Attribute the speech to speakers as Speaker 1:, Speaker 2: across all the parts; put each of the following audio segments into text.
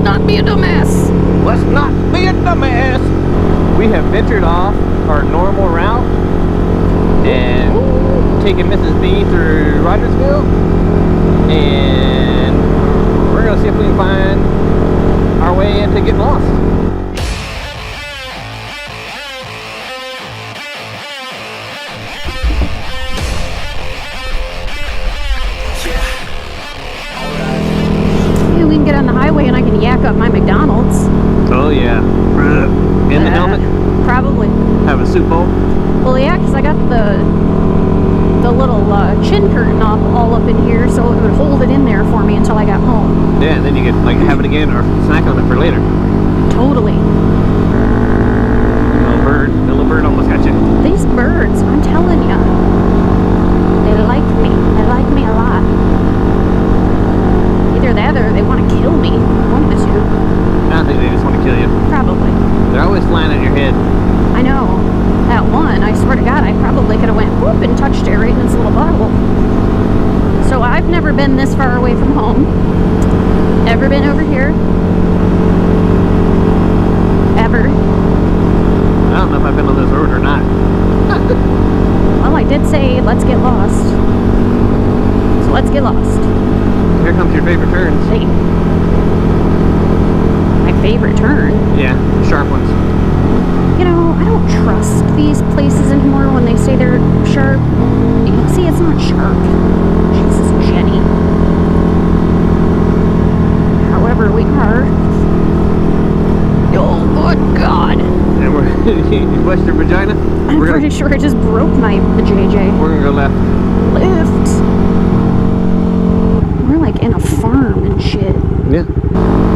Speaker 1: not be a dumbass.
Speaker 2: Let's not be a dumbass. We have ventured off our normal route and taken Mrs. B through Rogersville, and we're gonna see if we can find our way into getting lost.
Speaker 1: Yeah, we can get on the highway and I can yak up my McDonald's.
Speaker 2: Oh yeah. In the helmet?
Speaker 1: Probably.
Speaker 2: Have a soup bowl?
Speaker 1: Well, yeah, because I got the little chin curtain all up in here, so it would hold it in there for me until I got home.
Speaker 2: Yeah, and then you could like have it again or snack on it for later.
Speaker 1: Totally.
Speaker 2: The little bird almost got you.
Speaker 1: These birds, I'm telling you, they like me. They like me a lot. Either that or they want to kill me. One of the two.
Speaker 2: I think they just want to kill you.
Speaker 1: Probably.
Speaker 2: They're always flying at your head.
Speaker 1: I know. That one, I swear to God, I probably could have went whoop and touched it right in its little bottle. So I've never been this far away from home. Ever been over here? Ever.
Speaker 2: I don't know if I've been on this road or not.
Speaker 1: Well, I did say, let's get lost. So let's get lost.
Speaker 2: Here comes your favorite turns.
Speaker 1: Hey. My favorite turn?
Speaker 2: Yeah, sharp ones.
Speaker 1: You know, I don't trust these places anymore when they say they're sharp. See, it's not sharp. Jesus, Jenny. However, we are. Oh, good God.
Speaker 2: And we're in Western Virginia.
Speaker 1: I'm pretty sure I just broke my JJ.
Speaker 2: We're gonna go left.
Speaker 1: Left. We're like in a farm and shit.
Speaker 2: Yeah.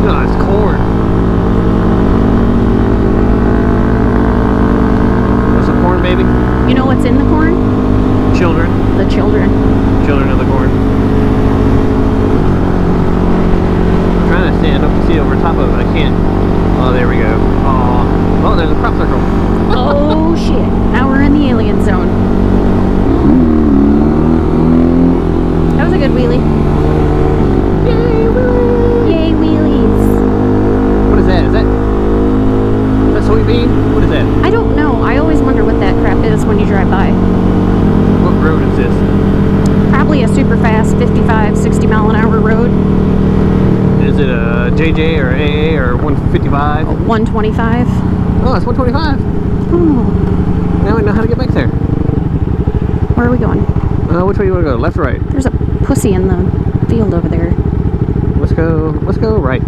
Speaker 2: No, it's corn. What's the corn, baby?
Speaker 1: You know what's in the corn?
Speaker 2: Children.
Speaker 1: The children.
Speaker 2: Children of the corn. I'm trying to stand up to see over top of it, but I can't. Oh, there we go. Oh, there's a crop circle.
Speaker 1: Oh shit. Now we're in the alien zone. That was a good wheelie.
Speaker 2: Yay, wheelies!
Speaker 1: Yay, wheelies.
Speaker 2: What is that? Is that soybean? What is that?
Speaker 1: I don't know. I always wonder what that crap is when you drive by.
Speaker 2: What road is this?
Speaker 1: Probably a super fast 55, 60 mile an hour road.
Speaker 2: Is it a JJ or AA or 155?
Speaker 1: 125.
Speaker 2: Oh, it's 125.
Speaker 1: Oh.
Speaker 2: Now we know how to get back there.
Speaker 1: Where are we going?
Speaker 2: Which way you want to go? Left or right?
Speaker 1: There's a pussy in the field over there.
Speaker 2: Let's go right.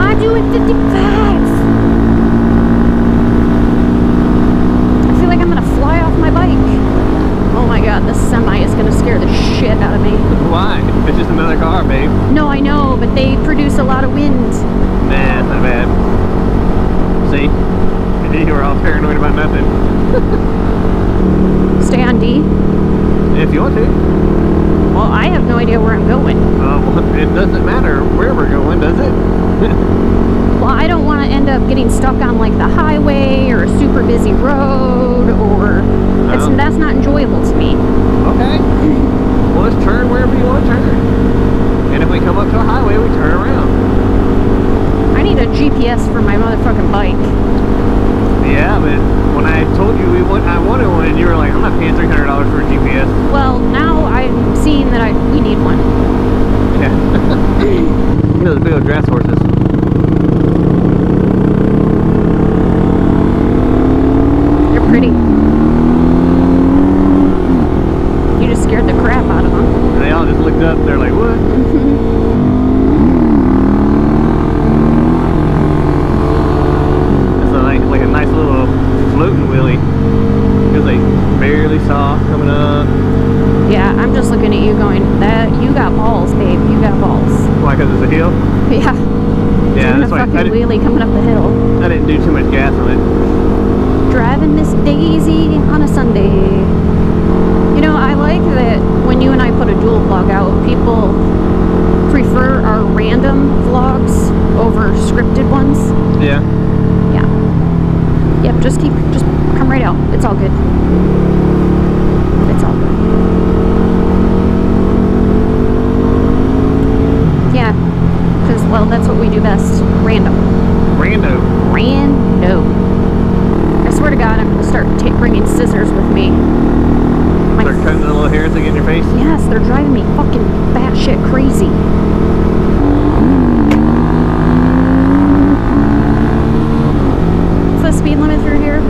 Speaker 1: I'm doing 55. I feel like I'm gonna fly off my bike. Oh my God, this semi is gonna scare the shit out of me.
Speaker 2: Why? It's just another car, babe.
Speaker 1: No, I know, but they produce a lot of wind.
Speaker 2: Nah, it's not bad. See? You were all paranoid about nothing.
Speaker 1: Stay on D?
Speaker 2: If you want to.
Speaker 1: Well, I have no idea where I'm going.
Speaker 2: Well, it doesn't matter where we're going, does it?
Speaker 1: Well, I don't want to end up getting stuck on like the highway or a super busy road, or that's not enjoyable to me.
Speaker 2: Okay. Well, let's turn wherever you want to turn. And if we come up to a highway, we turn around.
Speaker 1: I need a GPS for my motherfucking bike.
Speaker 2: Yeah, but when I told you I wanted one, you were like, I'm not paying $300 for a GPS.
Speaker 1: Well, now I'm seeing that we need one.
Speaker 2: Yeah. You know those big old grass horses.
Speaker 1: They're pretty. You just scared the crap out of them.
Speaker 2: And they all just looked up, they're like, what? Like a nice little floating wheelie, because they barely saw coming up.
Speaker 1: Yeah, I'm just looking at you going, you got balls, babe, you got balls.
Speaker 2: Why, because it's a hill?
Speaker 1: Yeah.
Speaker 2: Yeah,
Speaker 1: Doing
Speaker 2: that's
Speaker 1: a
Speaker 2: why
Speaker 1: fucking wheelie coming up the hill.
Speaker 2: I didn't do too much gas on it.
Speaker 1: Driving Miss Daisy on a Sunday. You know, I like that when you and I put a dual vlog out, people prefer our random vlogs over scripted ones.
Speaker 2: Yeah.
Speaker 1: Yeah. Yep, just come right out. It's all good. It's all good. Yeah, because Well, that's what we do best. Random.
Speaker 2: Rando.
Speaker 1: I swear to God, I'm going to start bringing scissors with me.
Speaker 2: Start cutting the little hairs that get in your face?
Speaker 1: Yes, they're driving me fucking batshit crazy. What's the speed limit through here?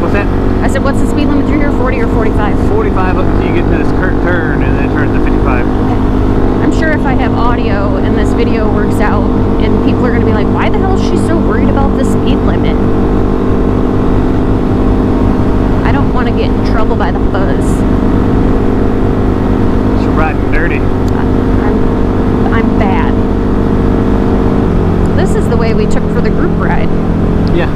Speaker 2: What's that?
Speaker 1: I said, what's the speed limit through here? 40 or 45?
Speaker 2: 45 up until you get to this turn, and then it turns to 55.
Speaker 1: I'm sure if I have audio and this video works out, and people are going to be like, why the hell is she so worried about the speed limit? I don't want to get in trouble by the buzz.
Speaker 2: She's riding dirty.
Speaker 1: I'm bad. This is the way we took for the group ride.
Speaker 2: Yeah.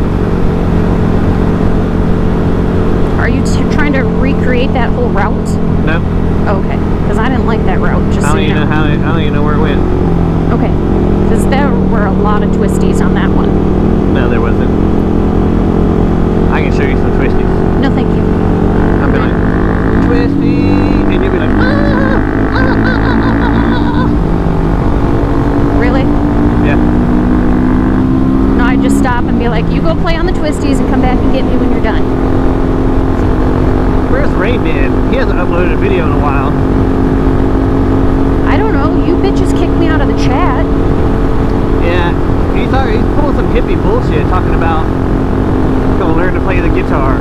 Speaker 1: Are you trying to recreate that whole route?
Speaker 2: No.
Speaker 1: Okay, because I didn't like that route. Just
Speaker 2: I don't even know where it went.
Speaker 1: Okay, because there were a lot of twisties on that one.
Speaker 2: No, there wasn't. I can show you some twisties.
Speaker 1: No, thank you.
Speaker 2: I'll be like, twisty, and you'll be like,
Speaker 1: Really?
Speaker 2: Yeah.
Speaker 1: No, I just stop and be like, you go play on the twisties and come back and get me when you're done.
Speaker 2: Where's Ray been? He hasn't uploaded a video in a while.
Speaker 1: I don't know. You bitches kicked me out of the chat.
Speaker 2: Yeah, he's pulling some hippie bullshit, talking about gonna learn to play the guitar.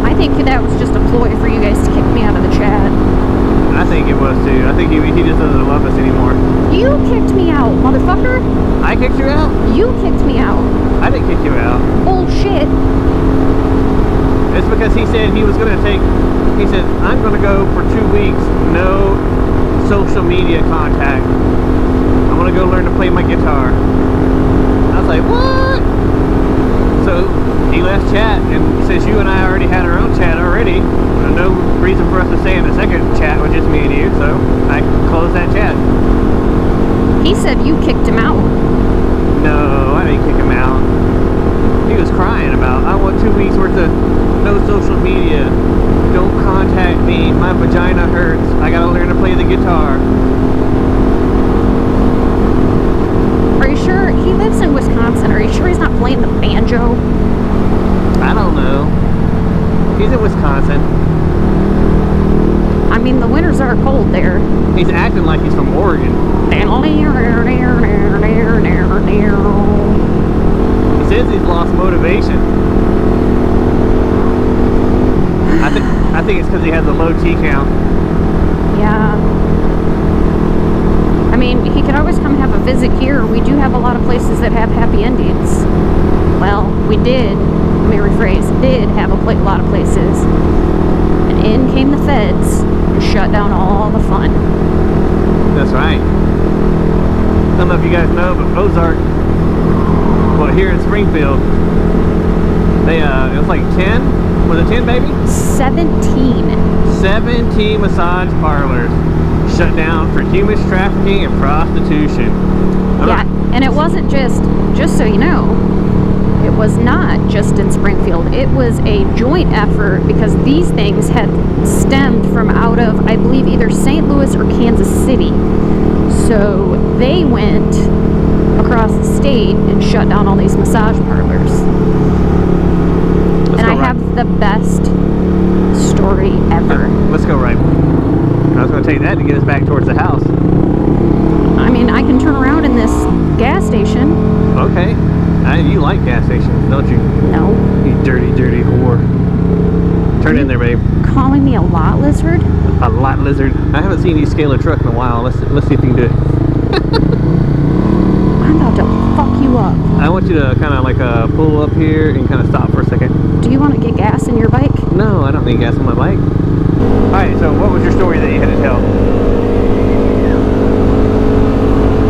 Speaker 1: I think that was just a ploy for you guys to kick me out of the chat.
Speaker 2: I think it was too. I think he just doesn't love us anymore.
Speaker 1: You kicked me out, motherfucker.
Speaker 2: I kicked you out?
Speaker 1: You kicked me out.
Speaker 2: I didn't kick you out.
Speaker 1: Bullshit.
Speaker 2: It's because he said he said, I'm going to go for 2 weeks, no social media contact. I'm going to go learn to play my guitar. I was like, what? So he left chat, and since you and I already had our own chat already, no reason for us to stay in the second chat with just me and you, so I closed that chat.
Speaker 1: He said you kicked him out.
Speaker 2: No, I didn't kick him out. He was crying about, I want 2 weeks worth of no social media. Don't contact me. My vagina hurts. I gotta learn to play the guitar.
Speaker 1: Are you sure? He lives in Wisconsin. Are you sure he's not playing the banjo?
Speaker 2: I don't know. He's in Wisconsin.
Speaker 1: I mean, the winters are cold there.
Speaker 2: He's acting like he's from Oregon. He says he's lost motivation. I think it's because he has a low T count.
Speaker 1: Yeah. I mean, he could always come have a visit here. We do have a lot of places that have happy endings. Well, we did. Let me rephrase. Did have a lot of places. And in came the feds and shut down all the fun.
Speaker 2: That's right. I don't know if you guys know, but Ozark, well, here in Springfield, they, it was like 10. Was it 10, baby?
Speaker 1: 17.
Speaker 2: 17 massage parlors shut down for human trafficking and prostitution.
Speaker 1: Yeah, and it wasn't just so you know, it was not just in Springfield. It was a joint effort because these things had stemmed from out of, I believe, either St. Louis or Kansas City. So they went across the state and shut down all these massage parlors. And I have the best story ever.
Speaker 2: Let's go right. I was going to take that to get us back towards the house.
Speaker 1: I mean, I can turn around in this gas station.
Speaker 2: Okay. You like gas stations, don't you?
Speaker 1: No.
Speaker 2: You dirty, dirty whore. Turn in there, babe.
Speaker 1: Calling me a lot lizard?
Speaker 2: A lot lizard. I haven't seen you scale a truck in a while. Let's see if you can do it.
Speaker 1: I'm about to fuck you up.
Speaker 2: I want you to kind of like pull up here and kind of stop for a second.
Speaker 1: Do you want to get gas in your bike?
Speaker 2: No, I don't need gas on my bike. Alright, so what was your story that you had to tell?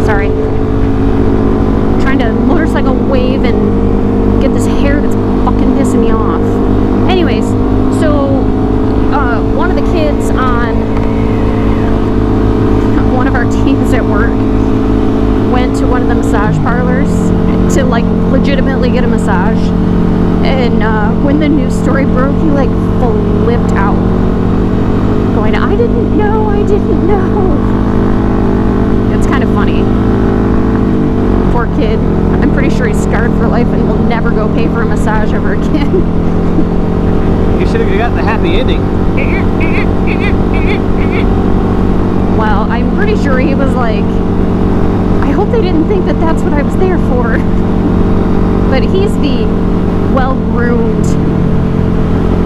Speaker 1: Sorry. I'm trying to motorcycle wave and get this hair that's fucking pissing me off. Anyways, so one of the kids on one of our teams at work went to one of the massage parlors to like legitimately get a massage, and when the news story broke, he like flipped out going, I didn't know. It's kind of of funny. Poor kid. I'm pretty sure he's scarred for life and will never go pay for a massage ever again.
Speaker 2: You should have got the happy ending.
Speaker 1: Well, I'm pretty sure he was like, I hope they didn't think that that's what I was there for. But he's the well-groomed,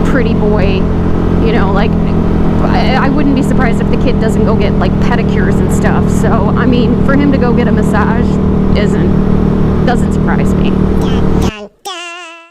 Speaker 1: pretty boy. You know, like, I wouldn't be surprised if the kid doesn't go get, like, pedicures and stuff. So, I mean, for him to go get a massage doesn't surprise me.